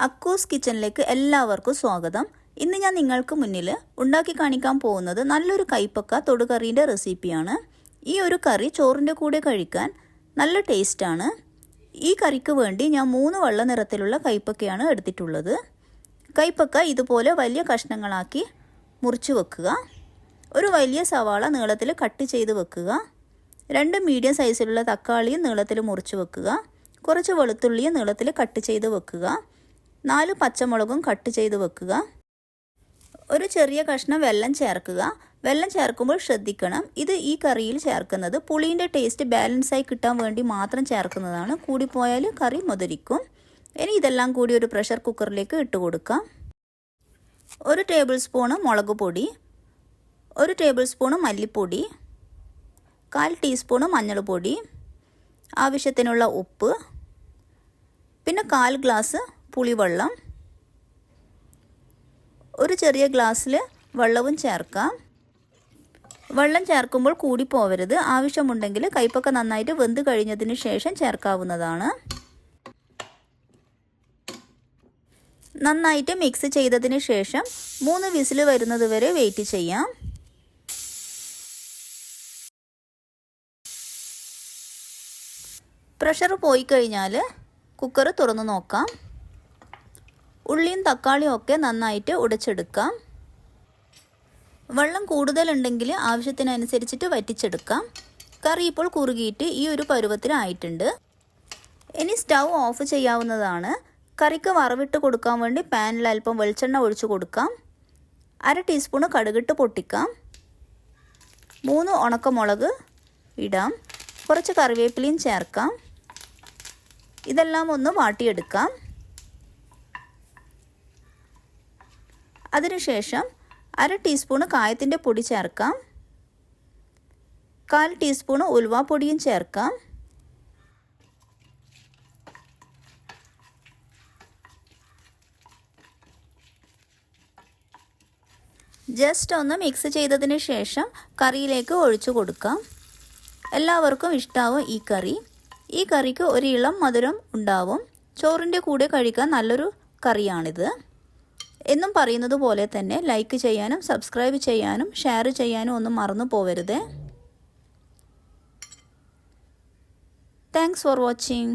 അക്കൂസ് കിച്ചണിലേക്ക് എല്ലാവർക്കും സ്വാഗതം. ഇന്ന് ഞാൻ നിങ്ങൾക്ക് മുന്നിൽ ഉണ്ടാക്കി കാണിക്കാൻ പോകുന്നത് നല്ലൊരു കൈപ്പക്ക തൊടുകറിയുടെ റെസിപ്പിയാണ്. ഈ ഒരു കറി ചോറിൻ്റെ കൂടെ കഴിക്കാൻ നല്ല ടേസ്റ്റാണ്. ഈ കറിക്ക് വേണ്ടി ഞാൻ 3 വെള്ള നിറത്തിലുള്ള കൈപ്പക്കയാണ് എടുത്തിട്ടുള്ളത്. കൈപ്പക്ക ഇതുപോലെ വലിയ കഷ്ണങ്ങളാക്കി മുറിച്ച് വെക്കുക. ഒരു വലിയ സവാള നീളത്തിൽ കട്ട് ചെയ്ത് വെക്കുക. 2 മീഡിയം സൈസിലുള്ള തക്കാളിയും നീളത്തിൽ മുറിച്ച് വെക്കുക. കുറച്ച് വെളുത്തുള്ളിയും നീളത്തിൽ കട്ട് ചെയ്ത് വെക്കുക. 4 പച്ചമുളകും കട്ട് ചെയ്ത് വെക്കുക. ഒരു ചെറിയ കഷ്ണം വെള്ളം ചേർക്കുക. വെള്ളം ചേർക്കുമ്പോൾ ശ്രദ്ധിക്കണം, ഇത് ഈ കറിയിൽ ചേർക്കുന്നത് പുളിൻ്റെ ടേസ്റ്റ് ബാലൻസായി കിട്ടാൻ വേണ്ടി മാത്രം ചേർക്കുന്നതാണ്. കൂടിപ്പോയാൽ കറി മുതിരിക്കും. ഇനി ഇതെല്ലാം കൂടി ഒരു പ്രഷർ കുക്കറിലേക്ക് ഇട്ട് കൊടുക്കാം. 1 ടേബിൾ സ്പൂണ് മുളക് പൊടി, 1 ടേബിൾ സ്പൂണ് മല്ലിപ്പൊടി, 1/4 ടീസ്പൂണ് മഞ്ഞൾപ്പൊടി, ആവശ്യത്തിനുള്ള ഉപ്പ്, പിന്നെ 1/4 ഗ്ലാസ് പുളിവെള്ളം, ഒരു ചെറിയ ഗ്ലാസ്സിൽ വെള്ളവും ചേർക്കാം. വെള്ളം ചേർക്കുമ്പോൾ കൂടി പോവരുത്. ആവശ്യമുണ്ടെങ്കിൽ കൈപ്പക്ക നന്നായിട്ട് വെന്ത് കഴിഞ്ഞതിന് ശേഷം ചേർക്കാവുന്നതാണ്. നന്നായിട്ട് മിക്സ് ചെയ്തതിന് ശേഷം 3 വിസിൽ വരുന്നത് വരെ വെയിറ്റ് ചെയ്യാം. പ്രഷർ പോയി കഴിഞ്ഞാൽ കുക്കർ തുറന്നു നോക്കാം. ഉള്ളിയും തക്കാളിയും ഒക്കെ നന്നായിട്ട് ഉടച്ചെടുക്കാം. വെള്ളം കൂടുതലുണ്ടെങ്കിൽ ആവശ്യത്തിനനുസരിച്ചിട്ട് വറ്റിച്ചെടുക്കാം. കറി ഇപ്പോൾ കുറുകിയിട്ട് ഈ ഒരു പരുവത്തിനായിട്ടുണ്ട്. ഇനി സ്റ്റൗ ഓഫ് ചെയ്യാവുന്നതാണ്. കറിക്ക് വറവിട്ട് കൊടുക്കാൻ വേണ്ടി പാനിൽ അല്പം വെളിച്ചെണ്ണ ഒഴിച്ചു കൊടുക്കാം. 1/2 ടീസ്പൂണ് കടുകിട്ട് പൊട്ടിക്കാം. 3 ഉണക്കമുളക് ഇടാം. കുറച്ച് കറിവേപ്പിലയും ചേർക്കാം. ഇതെല്ലാം ഒന്ന് വാട്ടിയെടുക്കാം. അതിനുശേഷം 1/2 ടീസ്പൂണ് കായത്തിൻ്റെ പൊടി ചേർക്കാം. 1/4 ടീസ്പൂണ് ഉലുവാപ്പൊടിയും ചേർക്കാം. ജസ്റ്റ് ഒന്ന് മിക്സ് ചെയ്തതിന് ശേഷം കറിയിലേക്ക് ഒഴിച്ചു കൊടുക്കാം. എല്ലാവർക്കും ഇഷ്ടാവും ഈ കറി. ഈ കറിക്ക് ഒരു ഇളം മധുരം ഉണ്ടാവും. ചോറിൻ്റെ കൂടെ കഴിക്കാൻ നല്ലൊരു കറിയാണിത്. എന്നും പറയുന്നത് പോലെ തന്നെ ലൈക്ക് ചെയ്യാനും സബ്സ്ക്രൈബ് ചെയ്യാനും ഷെയർ ചെയ്യാനും ഒന്നും മറന്നു പോവരുത്. Thanks for watching.